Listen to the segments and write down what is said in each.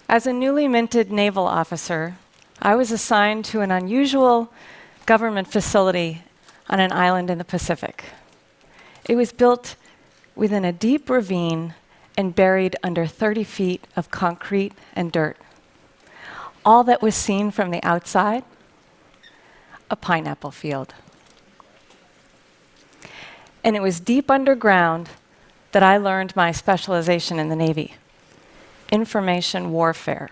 As a newly minted naval officer, I was assigned to an unusual government facility on an island in the Pacific. It was built within a deep ravine and buried under 30 feet of concrete and dirt. All that was seen from the outside, a pineapple field. And it was deep underground that I learned my specialization in the Navy, information warfare.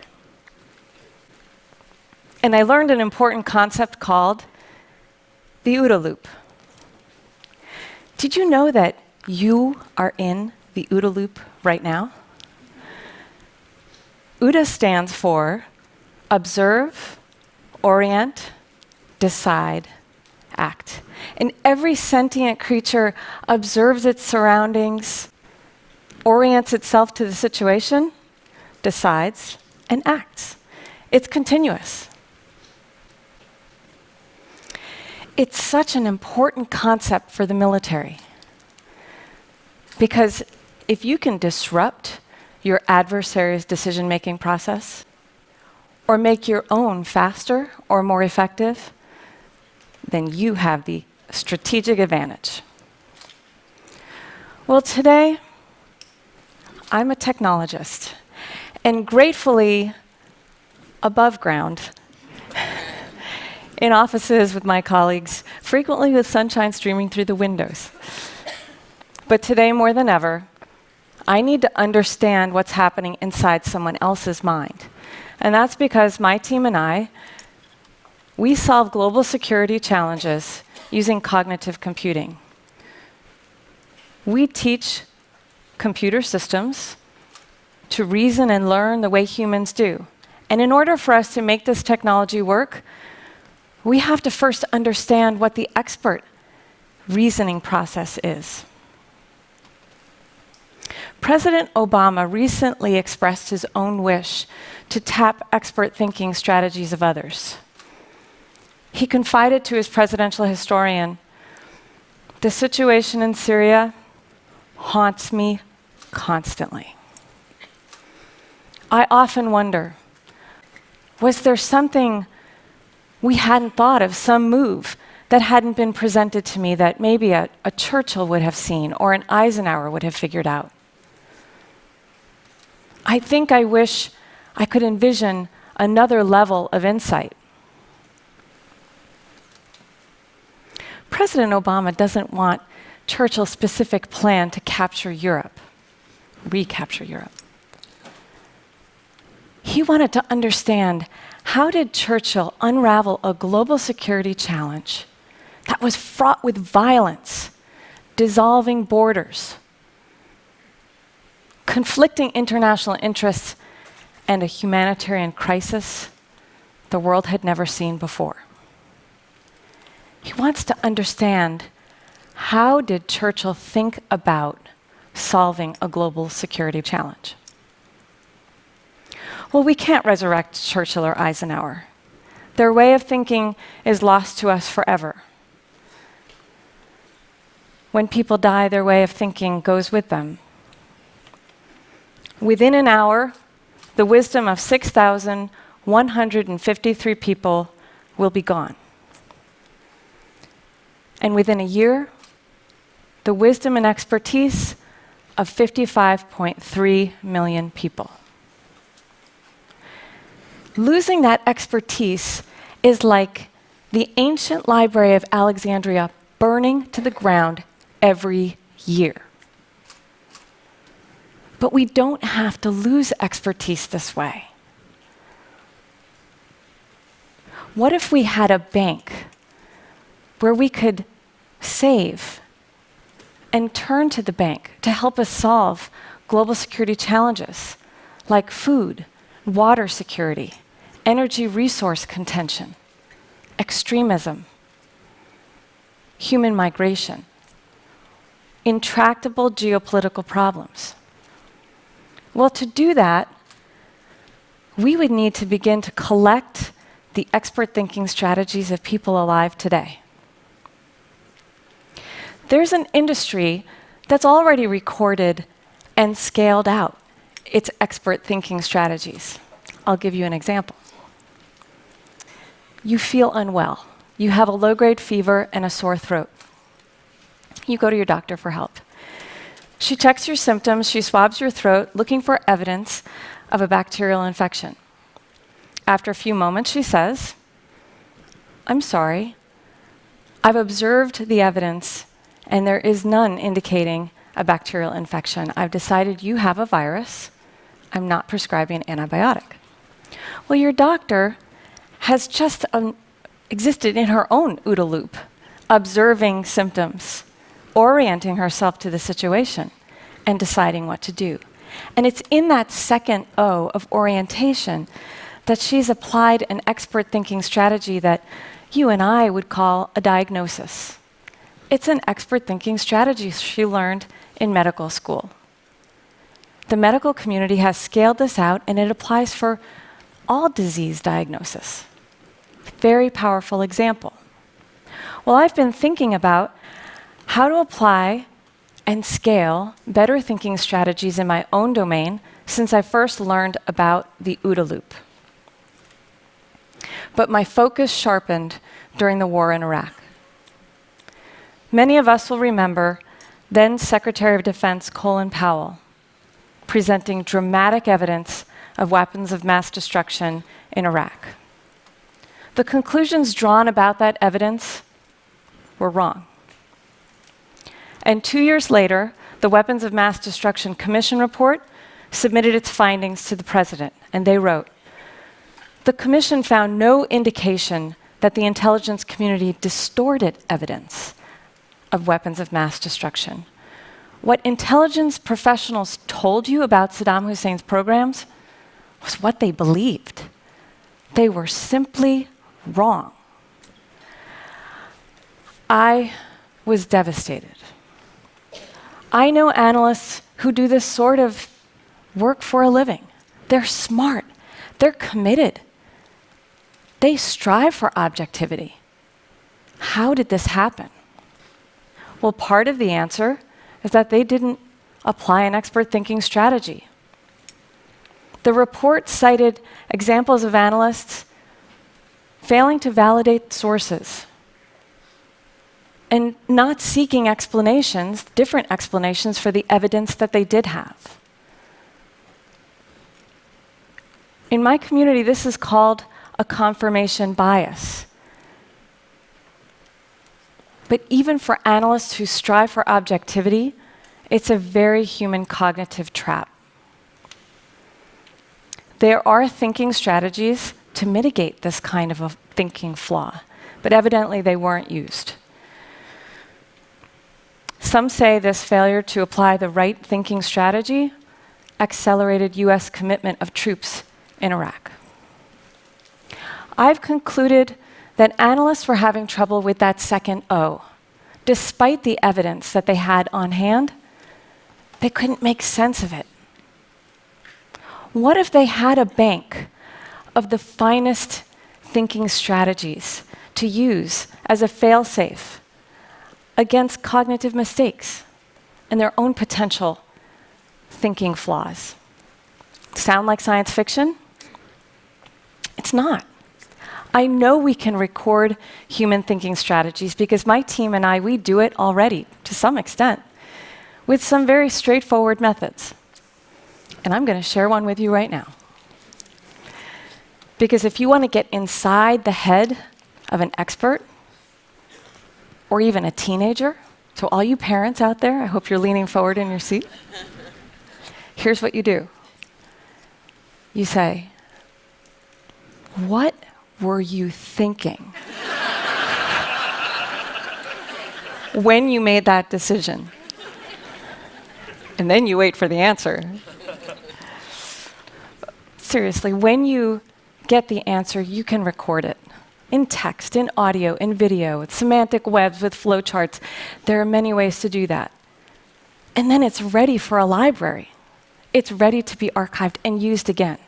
And I learned an important concept called the OODA loop. Did you know that you are in the OODA loop right now? OODA stands for observe, orient, decide, act. And every sentient creature observes its surroundings, orients itself to the situation, decides, and acts. It's continuous. It's such an important concept for the military, because if you can disrupt your adversary's decision-making process, or make your own faster or more effective, then you have the strategic advantage. Well, today, I'm a technologist, and gratefully above ground, in offices with my colleagues, frequently with sunshine streaming through the windows. But today, more than ever, I need to understand what's happening inside someone else's mind. And that's because my team and I, we solve global security challenges using cognitive computing. We teach computer systems to reason and learn the way humans do. And in order for us to make this technology work, we have to first understand what the expert reasoning process is. President Obama recently expressed his own wish to tap expert thinking strategies of others. He confided to his presidential historian, "The situation in Syria haunts me constantly. I often wonder, was there something we hadn't thought of, some move that hadn't been presented to me that maybe a Churchill would have seen or an Eisenhower would have figured out? I think I wish I could envision another level of insight." President Obama doesn't want Churchill's specific plan to capture Europe, recapture Europe. He wanted to understand, how did Churchill unravel a global security challenge that was fraught with violence, dissolving borders, conflicting international interests, and a humanitarian crisis the world had never seen before? He wants to understand, how did Churchill think about solving a global security challenge? Well, we can't resurrect Churchill or Eisenhower. Their way of thinking is lost to us forever. When people die, their way of thinking goes with them. Within an hour, the wisdom of 6,153 people will be gone. And within a year, the wisdom and expertise of 55.3 million people. Losing that expertise is like the ancient library of Alexandria burning to the ground every year. But we don't have to lose expertise this way. What if we had a bank where we could save and turn to the bank to help us solve global security challenges like food, water security, energy resource contention, extremism, human migration, intractable geopolitical problems? Well, to do that, we would need to begin to collect the expert thinking strategies of people alive today. There's an industry that's already recorded and scaled out its expert thinking strategies. I'll give you an example. You feel unwell. You have a low-grade fever and a sore throat. You go to your doctor for help. She checks your symptoms, she swabs your throat, looking for evidence of a bacterial infection. After a few moments, she says, "I'm sorry. I've observed the evidence, and there is none indicating a bacterial infection. I've decided you have a virus. I'm not prescribing an antibiotic." Well, your doctor has just existed in her own OODA loop, observing symptoms, orienting herself to the situation, and deciding what to do. And it's in that second O of orientation that she's applied an expert thinking strategy that you and I would call a diagnosis. It's an expert thinking strategy she learned in medical school. The medical community has scaled this out, and it applies for all disease diagnosis. Very powerful example. Well, I've been thinking about how to apply and scale better thinking strategies in my own domain since I first learned about the OODA loop. But my focus sharpened during the war in Iraq. Many of us will remember then Secretary of Defense Colin Powell presenting dramatic evidence of weapons of mass destruction in Iraq. The conclusions drawn about that evidence were wrong. And 2 years later, the Weapons of Mass Destruction Commission report submitted its findings to the president, and they wrote, "The commission found no indication that the intelligence community distorted evidence of weapons of mass destruction. What intelligence professionals told you about Saddam Hussein's programs was what they believed. They were simply wrong." I was devastated. I know analysts who do this sort of work for a living. They're smart. They're committed. They strive for objectivity. How did this happen? Well, part of the answer is that they didn't apply an expert thinking strategy. The report cited examples of analysts failing to validate sources and not seeking explanations, different explanations for the evidence that they did have. In my community, this is called a confirmation bias. But even for analysts who strive for objectivity, it's a very human cognitive trap. There are thinking strategies to mitigate this kind of a thinking flaw, but evidently they weren't used. Some say this failure to apply the right thinking strategy accelerated US commitment of troops in Iraq. I've concluded that analysts were having trouble with that second O. Despite the evidence that they had on hand, they couldn't make sense of it. What if they had a bank of the finest thinking strategies to use as a fail-safe against cognitive mistakes and their own potential thinking flaws? Sound like science fiction? It's not. I know we can record human thinking strategies because my team and I, we do it already to some extent with some very straightforward methods. And I'm going to share one with you right now. Because if you want to get inside the head of an expert or even a teenager, so all you parents out there, I hope you're leaning forward in your seat. Here's what you do. You say, "What were you thinking when you made that decision?" And then you wait for the answer. Seriously, when you get the answer, you can record it in text, in audio, in video, with semantic webs, with flowcharts. There are many ways to do that. And then it's ready for a library. It's ready to be archived and used again.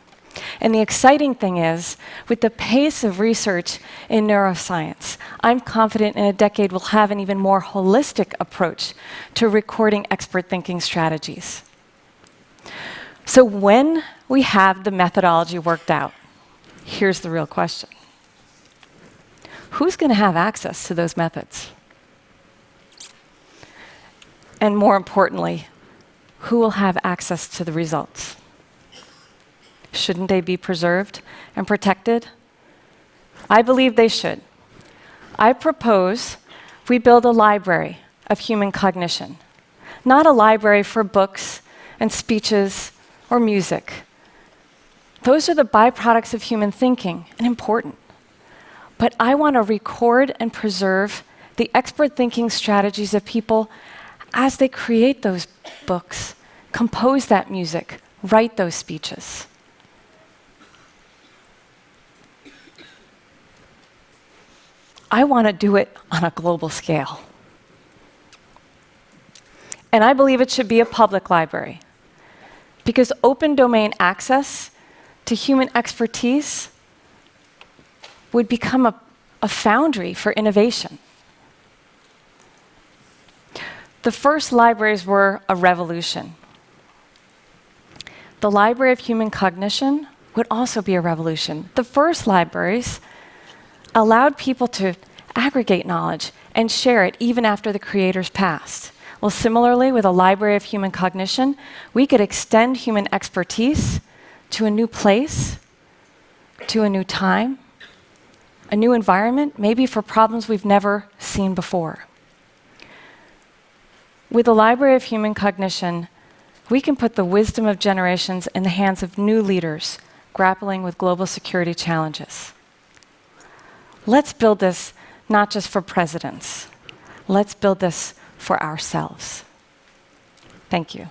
And the exciting thing is, with the pace of research in neuroscience, I'm confident in a decade we'll have an even more holistic approach to recording expert thinking strategies. So when we have the methodology worked out, here's the real question. Who's going to have access to those methods? And more importantly, who will have access to the results? Shouldn't they be preserved and protected? I believe they should. I propose we build a library of human cognition, not a library for books and speeches or music. Those are the byproducts of human thinking and important. But I want to record and preserve the expert thinking strategies of people as they create those books, compose that music, write those speeches. I want to do it on a global scale. And I believe it should be a public library, because open domain access to human expertise would become a foundry for innovation. The first libraries were a revolution. The Library of Human Cognition would also be a revolution. The first libraries allowed people to aggregate knowledge and share it even after the creators passed. Well, similarly, with a Library of Human Cognition, we could extend human expertise to a new place, to a new time, a new environment, maybe for problems we've never seen before. With the Library of Human Cognition, we can put the wisdom of generations in the hands of new leaders grappling with global security challenges. Let's build this not just for presidents. Let's build this for ourselves. Thank you.